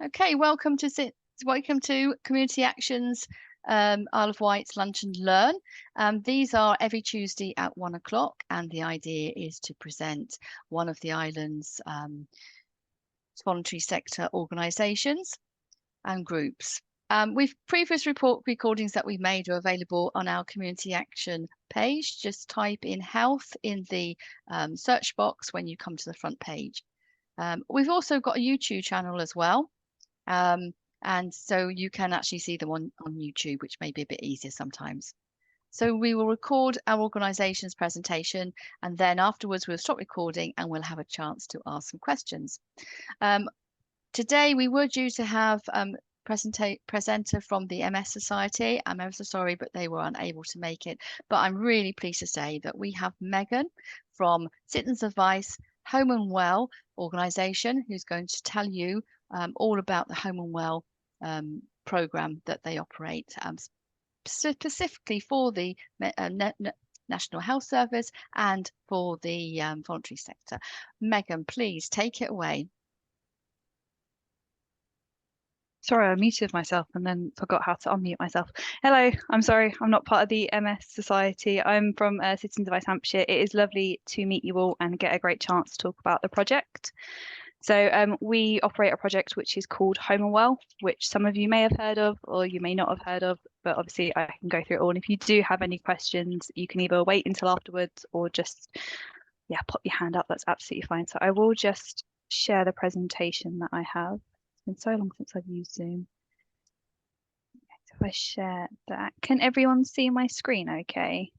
Okay, welcome to Community Actions Isle of Wight's Lunch and Learn. These are every Tuesday at 1 o'clock, and the idea is to present one of the island's voluntary sector organisations and groups. Previous recordings that we've made are available on our Community Action page. Just type in health in the search box when you come to the front page. We've also got a YouTube channel as well. And so you can actually see them on YouTube, which may be a bit easier sometimes. So we will record our organisation's presentation, and then afterwards we'll stop recording and we'll have a chance to ask some questions. Today we were due to have presenter from the MS Society. I'm ever so sorry, but they were unable to make it. But I'm really pleased to say that we have Megan from Citizens Advice Home and Well organisation, who's going to tell you all about the Home and Well programme that they operate, specifically for the National Health Service and for the voluntary sector. Megan, please take it away. Sorry, I muted myself and then forgot how to unmute myself. Hello, I'm sorry, I'm not part of the MS Society. I'm from Citizens Advice Hampshire. It is lovely to meet you all and get a great chance to talk about the project. So we operate a project which is called Home and Well, which some of you may have heard of or you may not have heard of, but obviously I can go through it all. And if you do have any questions, you can either wait until afterwards or just, yeah, pop your hand up. That's absolutely fine. So I will just share the presentation that I have. It's been so long since I've used Zoom. So if I share that, can everyone see my screen okay?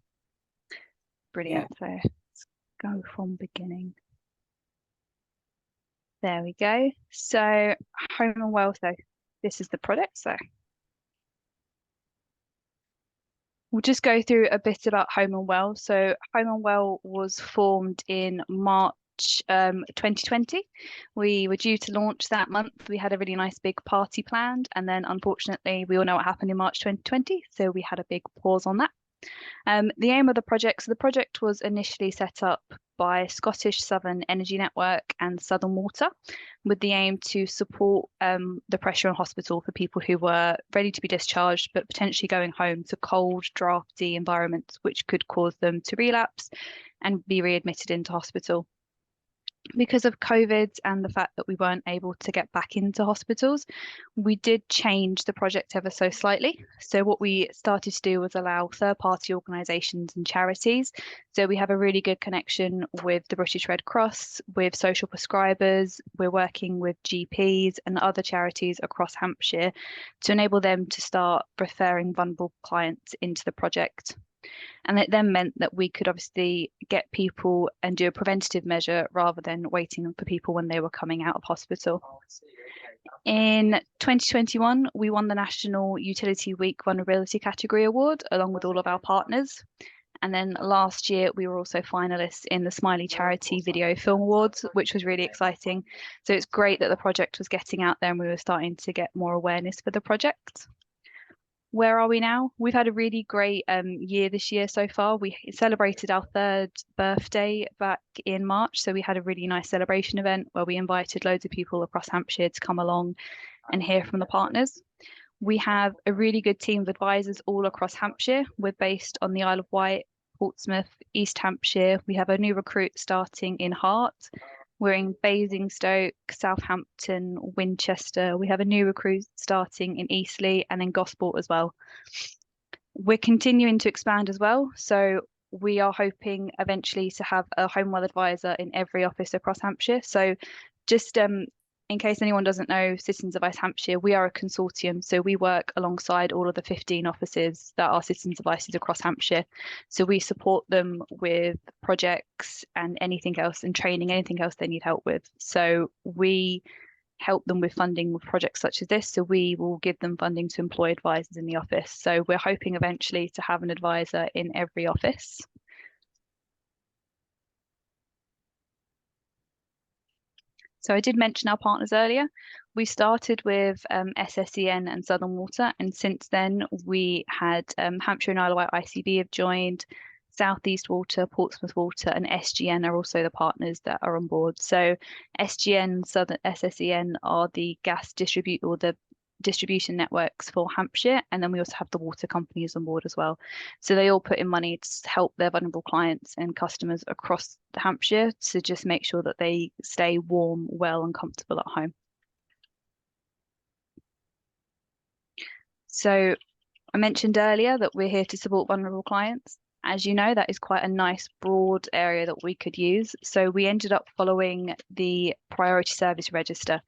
Brilliant. Yeah. So let's go from beginning. There we go. So Home and Well, so this is the product. So we'll just go through a bit about Home and Well. So Home and Well was formed in March 2020. We were due to launch that month. We had a really nice big party planned, and then unfortunately we all know what happened in March 2020, so we had a big pause on that. The aim of the project, so the project was initially set up by Scottish Southern Energy Network and Southern Water, with the aim to support the pressure on hospital for people who were ready to be discharged but potentially going home to cold, drafty environments which could cause them to relapse and be readmitted into hospital. Because of COVID and the fact that we weren't able to get back into hospitals, we did change the project ever so slightly. So what we started to do was allow third-party organisations and charities. So we have a really good connection with the British Red Cross, with social prescribers. We're working with GPs and other charities across Hampshire to enable them to start referring vulnerable clients into the project. And it then meant that we could obviously get people and do a preventative measure rather than waiting for people when they were coming out of hospital. In 2021, we won the National Utility Week Vulnerability Category Award along with all of our partners. And then last year, we were also finalists in the Smiley Charity Video Film Awards, which was really exciting. So it's great that the project was getting out there and we were starting to get more awareness for the project. Where are we now? We've had a really great year this year so far. We celebrated our 3rd birthday back in March. So we had a really nice celebration event where we invited loads of people across Hampshire to come along and hear from the partners. We have a really good team of advisors all across Hampshire. We're based on the Isle of Wight, Portsmouth, East Hampshire. We have a new recruit starting in Hart. We're in Basingstoke, Southampton, Winchester. We have a new recruit starting in Eastleigh and in Gosport as well. We're continuing to expand as well. So we are hoping eventually to have a Home Well advisor in every office across Hampshire. So just in case anyone doesn't know, Citizens Advice Hampshire, we are a consortium. So we work alongside all of the 15 offices that are Citizens Advices across Hampshire. So we support them with projects and anything else and training, anything else they need help with. So we help them with funding with projects such as this. So we will give them funding to employ advisors in the office. So we're hoping eventually to have an advisor in every office. So I did mention our partners earlier. We started with SSEN and Southern Water, and since then we had Hampshire and Isle of Wight ICB have joined, South East Water, Portsmouth Water, and SGN are also the partners that are on board. So SGN, Southern SSEN are the gas distribute or the distribution networks for Hampshire, and then we also have the water companies on board as well. So they all put in money to help their vulnerable clients and customers across Hampshire to just make sure that they stay warm, well, and comfortable at home. So I mentioned earlier that we're here to support vulnerable clients. As you know, that is quite a nice broad area that we could use. So we ended up following the priority service register.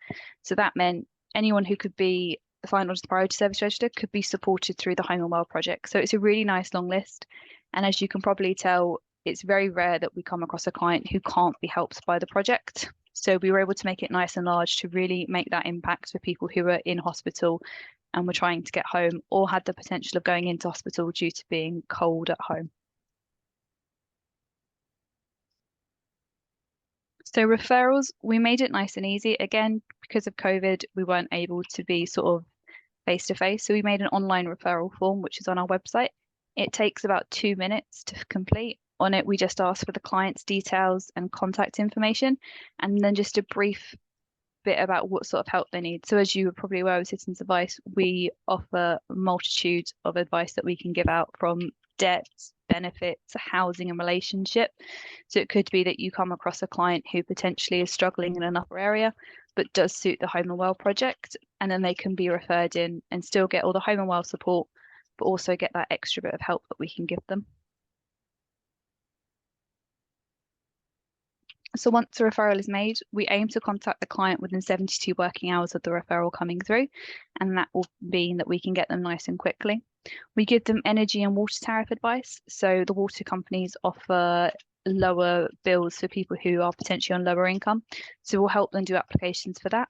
So that meant anyone who could be assigned onto the priority service register could be supported through the Home and Well project. So it's a really nice long list. And as you can probably tell, it's very rare that we come across a client who can't be helped by the project. So we were able to make it nice and large to really make that impact for people who are in hospital and were trying to get home or had the potential of going into hospital due to being cold at home. So referrals, we made it nice and easy. Again, because of COVID, we weren't able to be sort of face to face. So we made an online referral form, which is on our website. It takes about 2 minutes to complete. On it, we just ask for the client's details and contact information, and then just a brief bit about what sort of help they need. So as you are probably aware with Citizens Advice, we offer a multitude of advice that we can give out, from debt, benefits, housing and relationship. So it could be that you come across a client who potentially is struggling in another area but does suit the Home and Well project, and then they can be referred in and still get all the Home and Well support, but also get that extra bit of help that we can give them. So once a referral is made, we aim to contact the client within 72 working hours of the referral coming through, and that will mean that we can get them nice and quickly. We give them energy and water tariff advice. So the water companies offer lower bills for people who are potentially on lower income. So we'll help them do applications for that.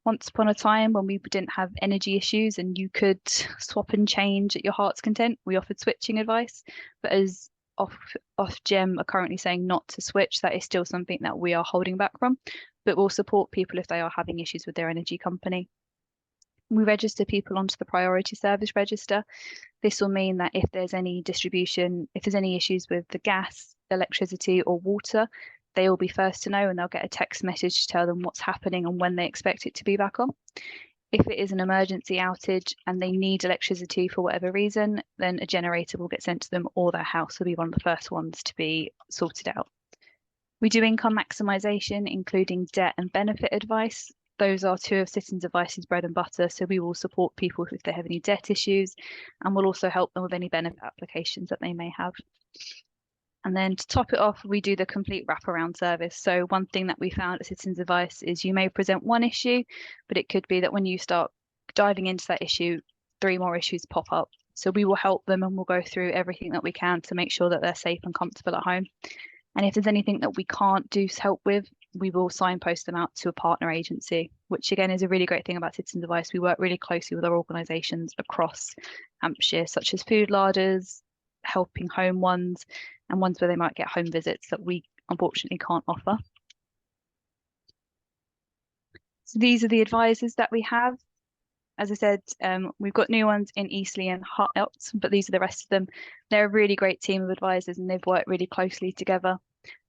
Once upon a time, when we didn't have energy issues and you could swap and change at your heart's content, we offered switching advice. But as Ofgem are currently saying not to switch, that is still something that we are holding back from, but we'll support people if they are having issues with their energy company. We register people onto the priority service register. This will mean that if there's any distribution, if there's any issues with the gas, electricity or water, they will be first to know, and they'll get a text message to tell them what's happening and when they expect it to be back on. If it is an emergency outage and they need electricity for whatever reason, then a generator will get sent to them, or their house will be one of the first ones to be sorted out. We do income maximisation, including debt and benefit advice. Those are two of Citizens Advice's bread and butter, so we will support people if they have any debt issues, and we'll also help them with any benefit applications that they may have. And then to top it off, we do the complete wraparound service. So one thing that we found at Citizens Advice is you may present one issue, but it could be that when you start diving into that issue, 3 more issues pop up. So we will help them, and we'll go through everything that we can to make sure that they're safe and comfortable at home. And if there's anything that we can't do help with, we will signpost them out to a partner agency, which again is a really great thing about Citizens Advice. We work really closely with our organisations across Hampshire, such as food larders, helping home ones, and ones where they might get home visits that we unfortunately can't offer. So these are the advisors that we have. As I said, we've got new ones in Eastleigh and Hart, but these are the rest of them. They're a really great team of advisors, and they've worked really closely together.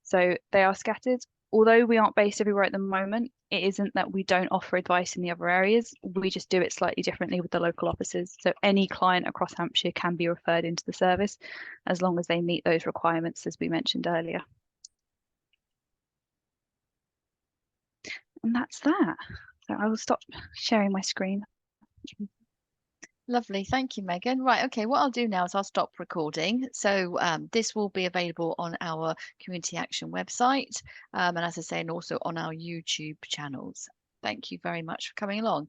So they are scattered. Although we aren't based everywhere at the moment, it isn't that we don't offer advice in the other areas. We just do it slightly differently with the local offices. So any client across Hampshire can be referred into the service as long as they meet those requirements, as we mentioned earlier. And that's that. So I will stop sharing my screen. Lovely, thank you, Megan. Right, okay, what I'll do now is I'll stop recording. So this will be available on our Community Action website, and as I say, and also on our YouTube channels. Thank you very much for coming along.